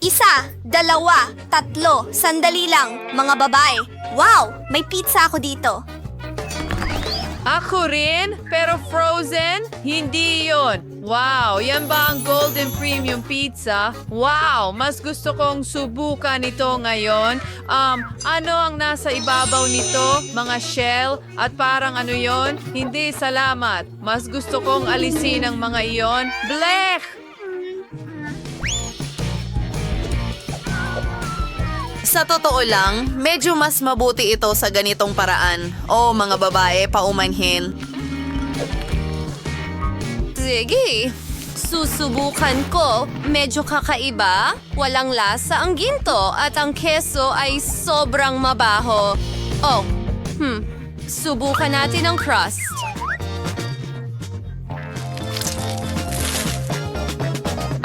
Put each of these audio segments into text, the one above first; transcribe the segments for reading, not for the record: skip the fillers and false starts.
Isa, dalawa, tatlo, sandali lang, mga babae. Wow, may pizza ako dito. Ako rin, pero frozen? Hindi yon. Wow, yan ba ang Golden Premium Pizza? Wow, mas gusto kong subukan ito ngayon. Ano ang nasa ibabaw nito? Mga shell? At parang ano yon? Hindi, salamat. Mas gusto kong alisin ang mga iyon. Blech! Sa totoo lang, medyo mas mabuti ito sa ganitong paraan. O mga babae, paumanhin. Sige, susubukan ko. Medyo kakaiba, walang lasa ang ginto at ang keso ay sobrang mabaho. Oh, subukan natin ang crust.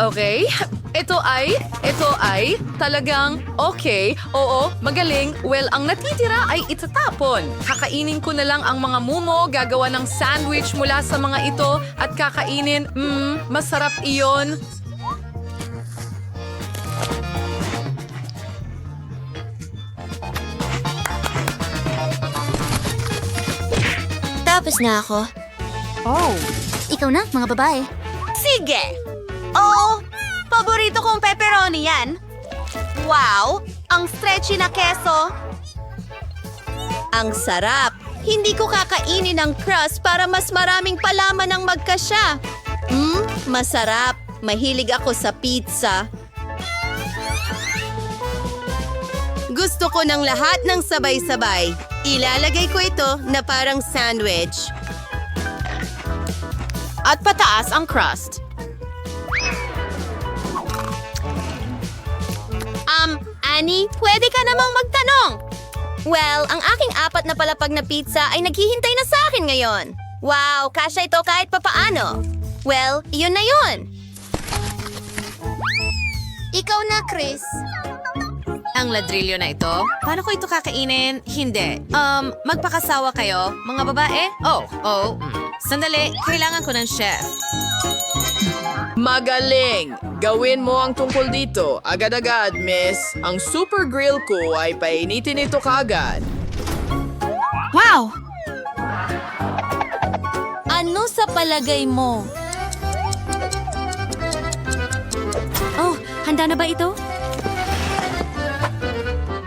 Okay, ito ay talagang okay. Oo, magaling. Well, ang natitira ay itatapon. Kakainin ko na lang ang mga mumo, gagawa ng sandwich mula sa mga ito at kakainin. Masarap iyon. Tapos na ako. Oh, ikaw na, mga babae. Sige! Oh, paborito kong pepperoni yan. Wow, ang stretchy na keso. Ang sarap. Hindi ko kakainin ang crust para mas maraming palaman ang magkasya. Masarap. Mahilig ako sa pizza. Gusto ko ng lahat ng sabay-sabay. Ilalagay ko ito na parang sandwich. At pataas ang crust. Annie, pwede ka namang magtanong. Well, ang aking 4 na palapag na pizza ay naghihintay na sa akin ngayon. Wow, kasya ito kahit papaano. Well, iyon na yun. Ikaw na, Chris. Ang ladrillo na ito? Paano ko ito kakainin? Hindi. Magpakasawa kayo, mga babae? Sandali, kailangan ko ng chef. Magaling! Gawin mo ang tungkol dito. Agad-agad, miss. Ang super grill ko ay painitin ito kaagad. Wow! Ano sa palagay mo? Oh, handa na ba ito?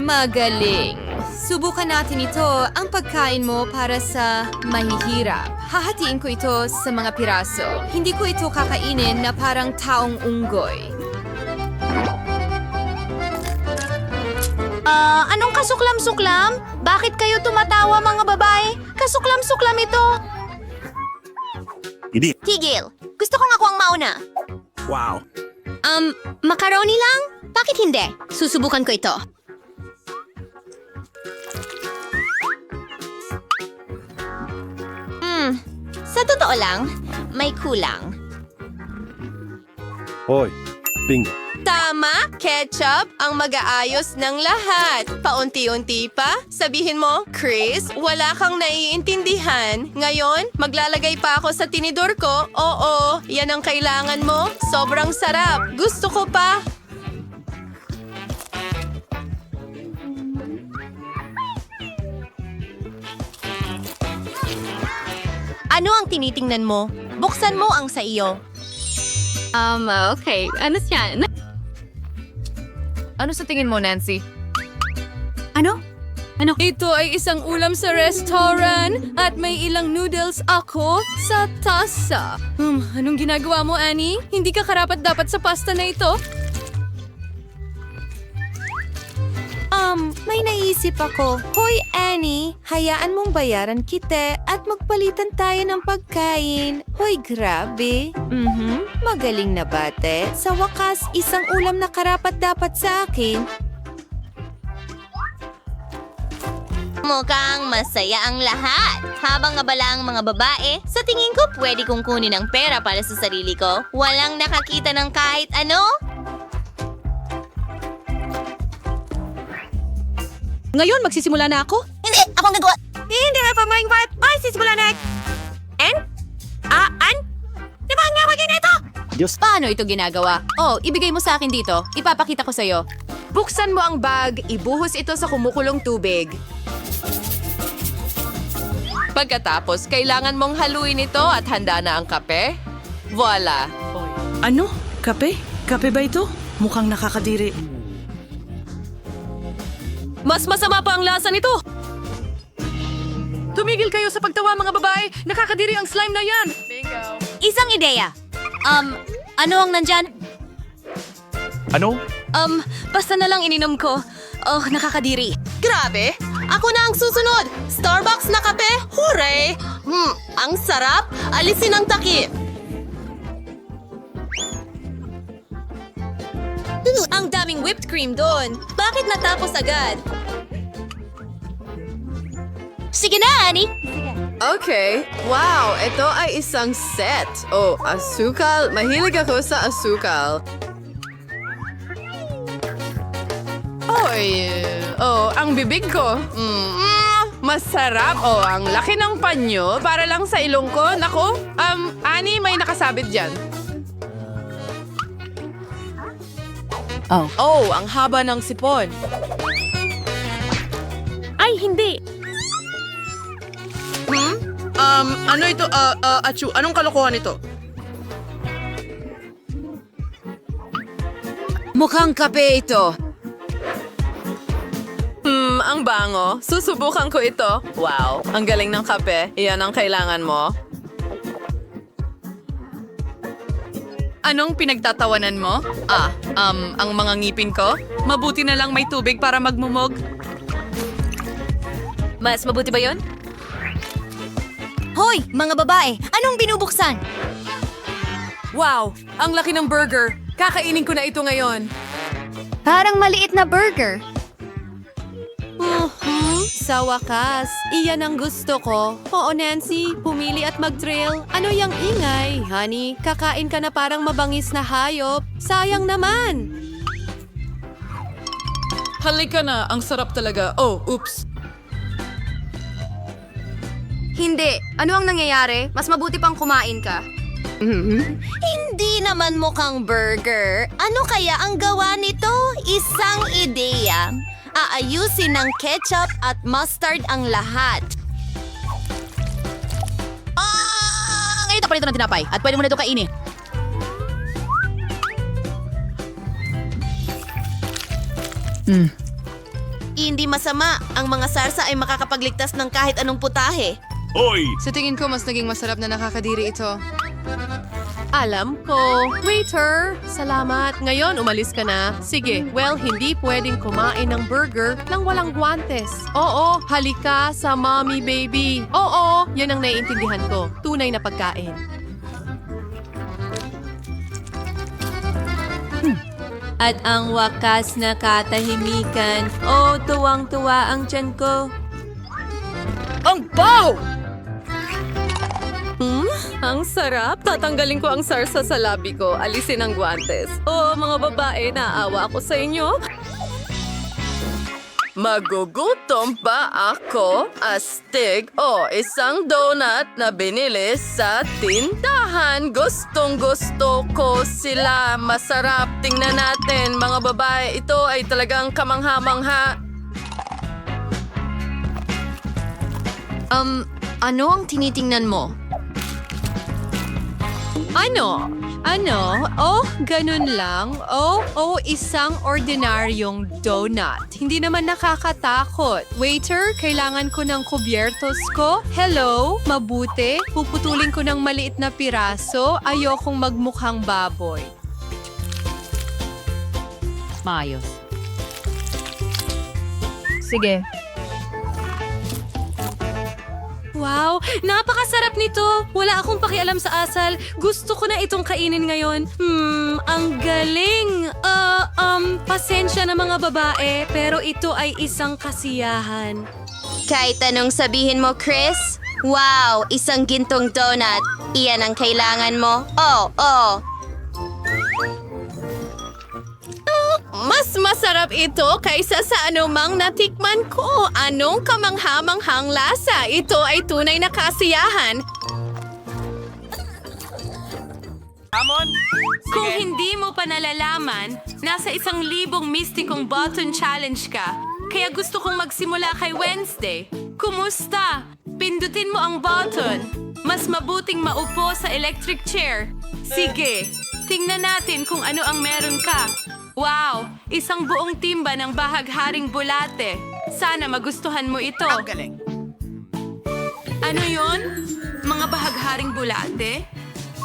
Magaling. Subukan natin ito, ang pagkain mo para sa mahihirap. Hahatiin ko ito sa mga piraso. Hindi ko ito kakainin na parang taong unggoy. Anong kasuklam-suklam? Bakit kayo tumatawa, mga babae? Kasuklam-suklam ito. Hindi. Tigil. Gusto kong ako ang mauna. Wow. Macaroni lang? Bakit hindi? Susubukan ko ito. Sa totoo lang, may kulang. Hoy. Bingo. Tama, ketchup ang mag-aayos ng lahat. Paunti-unti pa, sabihin mo, Chris, wala kang naiintindihan. Ngayon, maglalagay pa ako sa tinidor ko. Oo, yan ang kailangan mo. Sobrang sarap. Gusto ko pa. Ano ang tinitingnan mo? Buksan mo ang sa iyo. Okay. Ano siya? Ano sa tingin mo, Nancy? Ano? Ito ay isang ulam sa restaurant at may ilang noodles ako sa tasa. Anong ginagawa mo, Annie? Hindi ka karapat-dapat sa pasta na ito? May naisip ako. Hoy, Annie, hayaan mong bayaran kita at magpalitan tayo ng pagkain. Hoy, grabe. Magaling na bate. Sa wakas, isang ulam na karapat-dapat sa akin. Mukhang masaya ang lahat. Habang abala ang mga babae, sa tingin ko pwede kong kunin ang pera para sa sarili ko. Walang nakakita ng kahit ano. Ngayon, magsisimula na ako? Hindi, akong nagawa. Hindi nga pa maing part. Ay, sisimula na. Di ba ang nga maging ito? Ayos. Paano ito ginagawa? Oh, ibigay mo sa akin dito. Ipapakita ko sa'yo. Buksan mo ang bag, ibuhos ito sa kumukulong tubig. Pagkatapos, kailangan mong haluin ito at handa na ang kape. Voila! Ano? Kape? Kape ba ito? Mukhang nakakadiri. Mas masama pa ang lasa nito! Tumigil kayo sa pagtawa mga babae! Nakakadiri ang slime na yan! Isang ideya. Ano ang nandyan? Ano? Basta na lang ininom ko. Oh, nakakadiri. Grabe! Ako na ang susunod! Starbucks na kape? Hooray! Ang sarap! Alisin ang takip! Ang daming whipped cream doon. Bakit natapos agad? Sige na, Annie. Okay. Wow, ito ay isang set. Oh, asukal. Mahilig ako sa asukal. Ang bibig ko. Masarap. Oh, ang laki ng panyo. Para lang sa ilong ko. Nako, Annie, may nakasabit dyan. Oh, ang haba ng sipon. Ay, hindi. Ano ito? Achu, anong kalokohan ito? Mukhang kape ito. Ang bango. Susubukan ko ito. Wow, ang galing ng kape. Iyan ang kailangan mo. Anong pinagtatawanan mo? Ang mga ngipin ko? Mabuti na lang may tubig para magmumog. Mas mabuti ba yon? Hoy, mga babae! Anong binubuksan? Wow, ang laki ng burger. Kakainin ko na ito ngayon. Parang maliit na burger. Sa wakas, iyan ang gusto ko. Oo, Nancy, pumili at mag-drill. Ano yung ingay? Honey, kakain ka na parang mabangis na hayop. Sayang naman. Halika na, ang sarap talaga. Oh, oops. Hindi. Ano ang nangyayari? Mas mabuti pang kumain ka. Hindi naman mukhang burger. Ano kaya ang gawa nito? Isang ideya. Aayusin ng ketchup at mustard ang lahat. Ngayon pa nito ng tinapay at pwede mo na ito kainin. Hindi masama. Ang mga sarsa ay makakapagligtas ng kahit anong putahe. Hoy! Sa tingin ko, mas naging masarap na nakakadiri ito. Alam ko. Waiter, salamat. Ngayon, umalis ka na. Sige, well, hindi pwedeng kumain ng burger nang walang guantes. Oo, halika sa mommy baby. Oo, yan ang naiintindihan ko. Tunay na pagkain. At ang wakas na katahimikan. Oh, tuwang-tuwa ang tiyan ko. Ang baw! Ang sarap. Tatanggalin ko ang sarsa sa labi ko. Alisin ang guantes. Oh, mga babae, naawa ako sa inyo. Magugutom ba ako? Astig o isang donut na binili sa tindahan. Gustong gusto ko sila. Masarap. Tingnan natin, mga babae. Ito ay talagang kamangha-mangha. Ano ang tinitingnan mo? Ano? Oh, ganun lang. Oh, isang ordinaryong donut. Hindi naman nakakatakot. Waiter, kailangan ko ng kubyertos ko. Hello? Mabuti? Puputulin ko ng maliit na piraso. Ayokong magmukhang baboy. Maayos. Sige. Wow, napakasarap nito. Wala akong pakialam sa asal. Gusto ko na itong kainin ngayon. Ang galing. Pasensya na mga babae, pero ito ay isang kasiyahan. Kahit anong sabihin mo, Chris? Wow, isang gintong donut. Iyan ang kailangan mo? Oh. Mas masarap ito kaysa sa anumang natikman ko. Anong kamangha-manghang lasa? Ito ay tunay na kasiyahan. Kung hindi mo pa nalalaman, nasa 1,000 mistikong button challenge ka. Kaya gusto kong magsimula kay Wednesday. Kumusta? Pindutin mo ang button. Mas mabuting maupo sa electric chair. Sige, tingnan natin kung ano ang meron ka. Wow, isang buong timba ng bahagharing bulate. Sana magustuhan mo ito. Ano yon? Mga bahagharing bulate?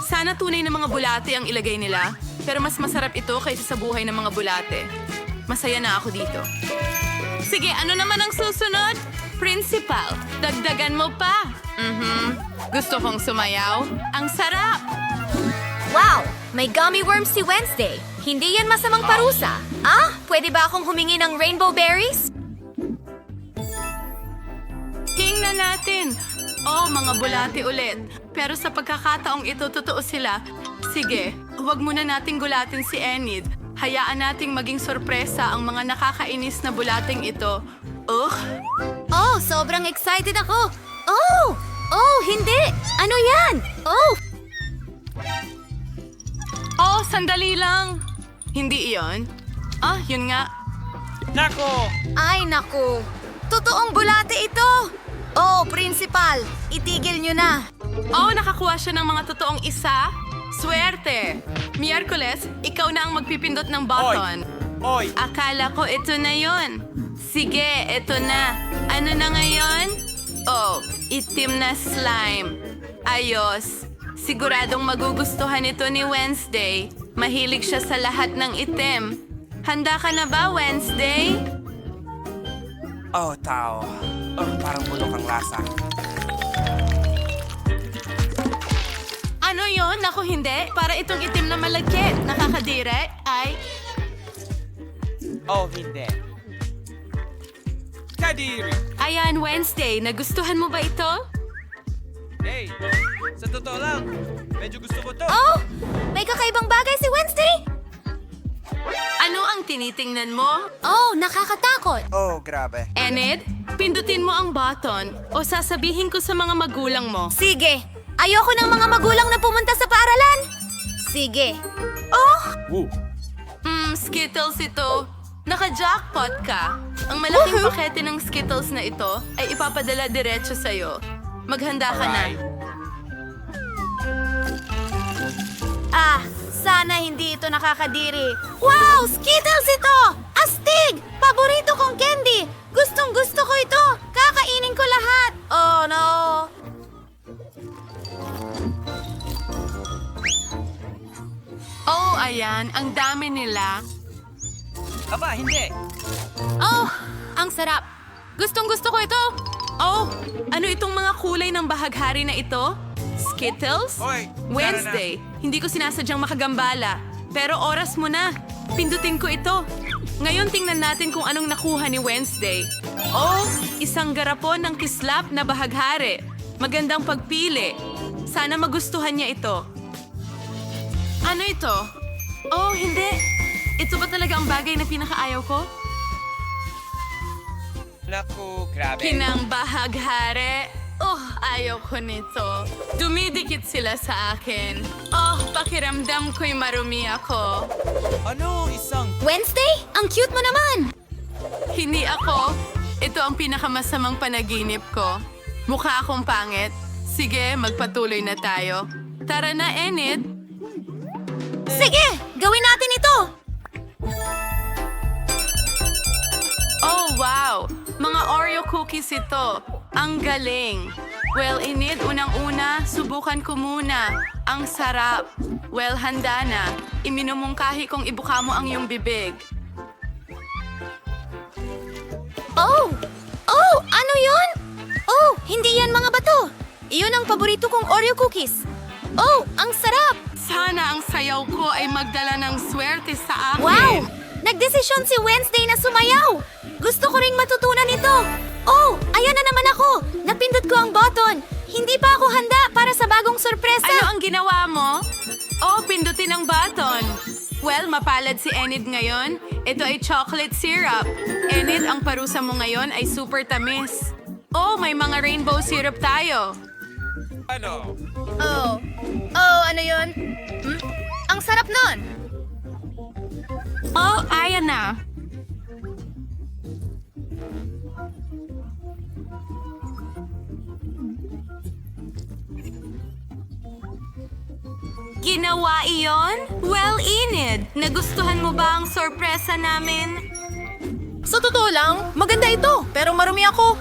Sana tunay na mga bulate ang ilagay nila. Pero mas masarap ito kaysa sa buhay ng mga bulate. Masaya na ako dito. Sige, ano naman ang susunod? Principal, dagdagan mo pa. Gusto kong sumayaw. Ang sarap! Wow! May gummy worms si Wednesday. Hindi yan masamang parusa. Ah, pwede ba akong humingi ng rainbow berries? Tingnan natin. Oh, mga bulate ulit. Pero sa pagkakataong ito, totoo sila. Sige, huwag muna nating gulatin si Enid. Hayaan nating maging sorpresa ang mga nakakainis na bulating ito. Ugh! Oh, sobrang excited ako. Oh! Oh, hindi! Ano yan? Oh! Oh, sandali lang. Hindi iyon? Ah, yun nga. Ay, naku. Totoong bulate ito. Oh, principal, itigil nyo na. Oh, nakakuha siya ng mga totoong isa? Swerte! Miyerkules, ikaw na ang magpipindot ng button. Akala ko ito na yon. Sige, ito na. Ano na ngayon? Oh, itim na slime. Ayos. Siguradong magugustuhan ito ni Wednesday. Mahilig siya sa lahat ng itim. Handa ka na ba, Wednesday? Oh, tao. Oh, parang bulok ang lasa. Ano yon? Naku, hindi. Para itong itim na malagkit. Nakakadire. Ay, Oh, hindi. Kadiri! ayan, Wednesday. Nagustuhan mo ba ito? Hey, sa totoo lang, medyo gusto ko to. Oh! May kakaibang bagay si Wednesday? Ano ang tinitingnan mo? Oh, nakakatakot. Oh, grabe. Enid, pindutin mo ang button o sasabihin ko sa mga magulang mo. Sige, ayoko ng mga magulang na pumunta sa paaralan. Sige. Oh! Skittles ito. Naka-jackpot ka. Ang malaking pakete ng Skittles na ito ay ipapadala diretso sa'yo. Maghanda ka na. Ah, sana hindi ito nakakadiri. Wow! Skittles ito! Astig! Paborito kong candy! Gustong gusto ko ito! Kakainin ko lahat! Oh no! Oh, ayan. Ang dami nila. Aba, hindi. Oh, ang sarap. Gustong gusto ko ito. Oh, ano itong mga kulay ng bahaghari na ito? Skittles? Hoy, Wednesday. Hindi ko sinasadyang makagambala. Pero oras mo na. Pindutin ko ito. Ngayon tingnan natin kung anong nakuha ni Wednesday. Oh, isang garapon ng kislap na bahaghari. Magandang pagpili. Sana magustuhan niya ito. Ano ito? Oh, hindi. Ito ba talaga ang bagay na pinakaayaw ko? Naku, grabe. Kinang bahaghari. Oh, ayaw ko nito. Dumidikit sila sa akin. Oh, pakiramdam ko'y marumi ako. Ano, isang... Wednesday? Ang cute mo naman! Hindi ako. Ito ang pinakamasamang panaginip ko. Mukha akong pangit. Sige, magpatuloy na tayo. Tara na, Enid. Sige! Gawin natin ito! Oh, wow! Mga Oreo cookies ito. Ang galing. Well, Enid, unang-una, subukan ko muna. Ang sarap. Well, handa na. Iminumungkahi kong ibuka mo ang iyong bibig. Oh! Oh! Ano yun? Oh! Hindi yan mga bato! Iyon ang paborito kong Oreo cookies. Oh! Ang sarap! Sana ang sayaw ko ay magdala ng swerte sa akin. Wow! Nagdesisyon si Wednesday na sumayaw! Gusto ko ring matutunan ito! Oh! Ayan na naman ako! Napindot ko ang button! Hindi pa ako handa para sa bagong sorpresa! Ano ang ginawa mo? Oh, pindutin ang button. Well, mapalad si Enid ngayon. Ito ay chocolate syrup. Enid, ang parusa mo ngayon ay super tamis. Oh, may mga rainbow syrup tayo. Ano? Ano yun? Ang sarap nun! Oh, ayan na. Ginawa iyon? Well, Enid, nagustuhan mo ba ang sorpresa namin? Sa totoo lang, maganda ito, pero marumi ako.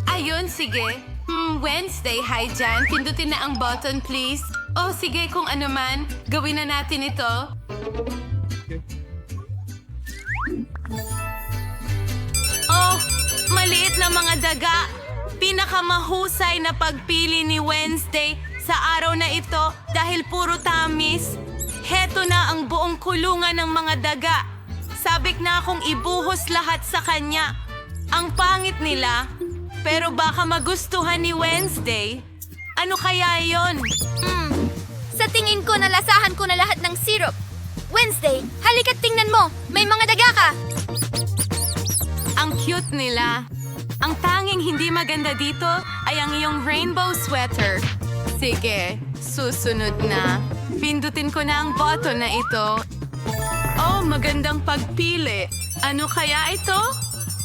Ayun, sige. Wednesday, hi dyan. Pindutin na ang button, please. Oh, sige, kung ano man. Gawin na natin ito. Oh, maliit na mga daga. Pinakamahusay na pagpili ni Wednesday sa araw na ito dahil puro tamis. Heto na ang buong kulungan ng mga daga. Sabik na akong ibuhos lahat sa kanya. Ang pangit nila, pero baka magustuhan ni Wednesday. Ano kaya yon? Sa tingin ko, nalasahan ko na lahat ng syrup. Wednesday, halika't tingnan mo. May mga daga ka. Ang cute nila. Ang tanging hindi maganda dito ay ang iyong rainbow sweater. Sige, susunod na. Pindutin ko na ang button na ito. Oh, magandang pagpili. Ano kaya ito?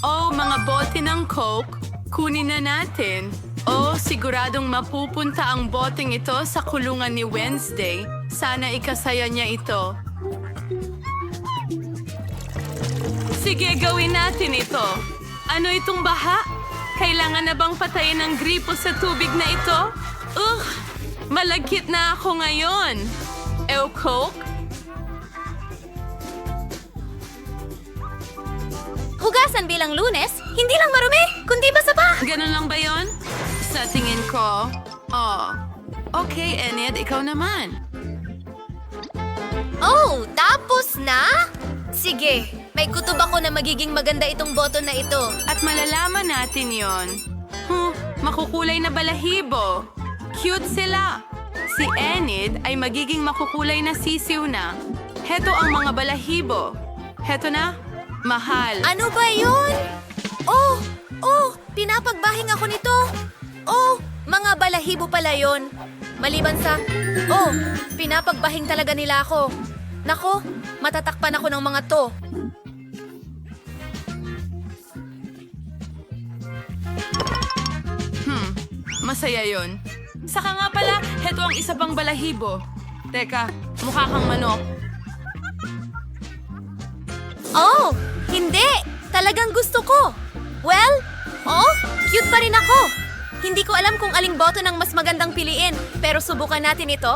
Oh, mga bote ng Coke. Kunin na natin. Oh, siguradong mapupunta ang boteng ito sa kulungan ni Wednesday. Sana ikasaya niya ito. Sige, gawin natin ito. Ano itong baha? Kailangan na bang patayin ang gripo sa tubig na ito? Malagkit na ako ngayon. Coke? Hugasan bilang Lunes, hindi lang marumi, kundi basa pa. Ganun lang ba yon? Sa tingin ko, okay, Enid, ikaw naman. Oh, tapos na? Sige, may kutob ako na magiging maganda itong button na ito. At malalaman natin yon. Makukulay na balahibo. Cute sila. Si Enid ay magiging makukulay na sisiw na. Heto ang mga balahibo. Heto na, mahal. Ano ba yun? Pinapagbahing ako nito. Mga balahibo pala yun. Maliban sa, pinapagbahing talaga nila ako. Nako, matatakpan ako ng mga to. Masaya yon. Saka nga pala, heto ang isa pang balahibo. Teka, mukha kang manok. Oh, hindi! Talagang gusto ko! Well, cute pa rin ako! Hindi ko alam kung aling button ang mas magandang piliin, pero subukan natin ito.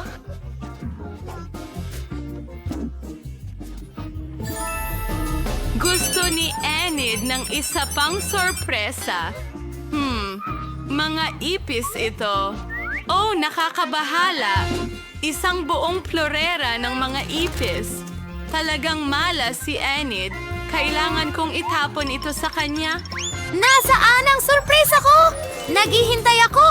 Gusto ni Enid ng isa pang sorpresa. Mga ipis ito. Oh, nakakabahala. Isang buong florera ng mga ipis. Talagang malas si Enid. Kailangan kong itapon ito sa kanya. Nasaan ang sorpresa ko? Naghihintay ako!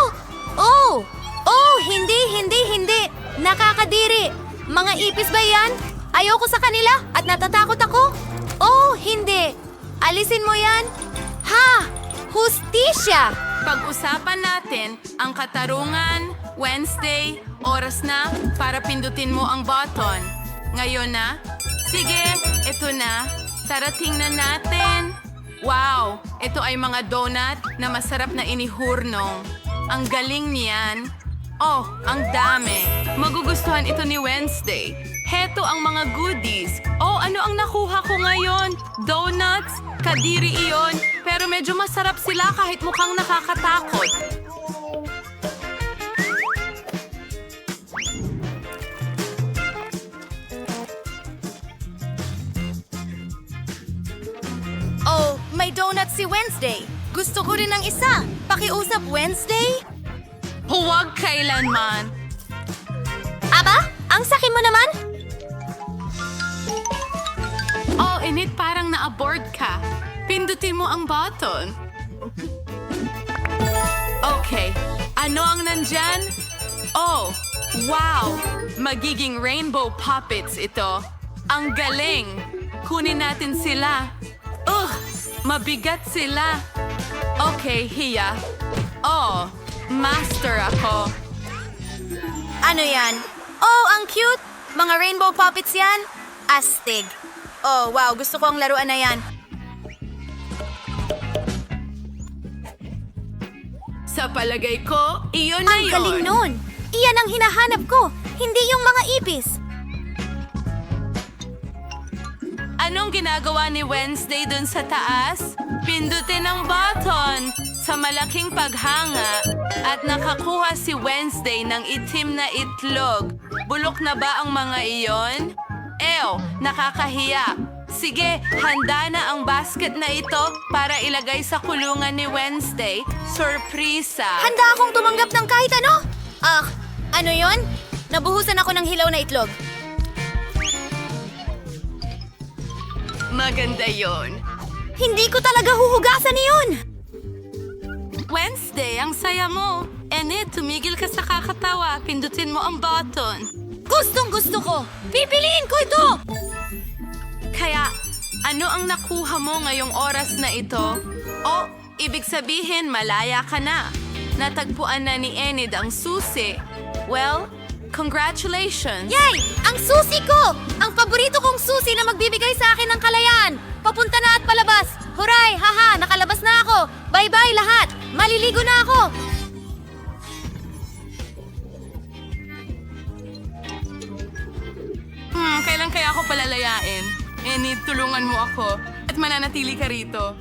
Hindi! Nakakadiri! Mga ipis ba yan? Ayoko sa kanila at natatakot ako? Hindi! Alisin mo yan! Hustisya! Pag-usapan natin ang katarungan, Wednesday, oras na para pindutin mo ang button. Ngayon na? Sige, ito na. Tara tingnan natin. Wow! Ito ay mga donut na masarap na inihurnong. Ang galing niyan. Ang dami. Magugustuhan ito ni Wednesday. Heto ang mga goodies. Ano ang nakuha ko ngayon? Donuts? Kadiri iyon. Pero medyo masarap sila kahit mukhang nakakatakot. May donut si Wednesday. Gusto ko rin ng isa. Pakiusap, Wednesday? Huwag kailanman. Aba, ang sakin mo naman? Enid, parang na-abort ka. Pindutin mo ang button. Okay, ano ang nandyan? Wow! Magiging rainbow puppets ito. Ang galing! Kunin natin sila. Mabigat sila. Okay, Hiya. Oh, master ako. Ano yan? Oh, ang cute! Mga rainbow puppets yan? Astig. Oh, wow. Gusto ko ang laruan na yan. Sa palagay ko, iyon na Ang yun. galing nun! Iyan ang hinahanap ko, hindi yung mga ipis. Anong ginagawa ni Wednesday dun sa taas? Pindutin ang button sa malaking paghanga at nakakuha si Wednesday ng itim na itlog. Bulok na ba ang mga iyon? Ew, nakakahiya. Sige, handa na ang basket na ito para ilagay sa kulungan ni Wednesday. Sorpresa! Handa akong tumanggap ng kahit ano. Ano yon? Nabuhusan ako ng hilaw na itlog. Maganda yon. Hindi ko talaga huhugasan iyon. Wednesday, ang saya mo. Enid, tumigil ka sa kakatawa. Pindutin mo ang button. Gustong gusto ko. Pipiliin ko ito. Kaya, ano ang nakuha mo ngayong oras na ito? O, ibig sabihin malaya ka na. Natagpuan na ni Enid ang susi. Well, congratulations! Yay! Ang susi ko! Ang paborito kong susi na magbibigay sa akin ng kalayaan. Papunta na at palabas. Huray! Haha! Nakalabas na ako. Bye-bye lahat. Maliligo na ako. Kailan kaya ako palalayain? Enid, tulungan mo ako. At mananatili ka rito.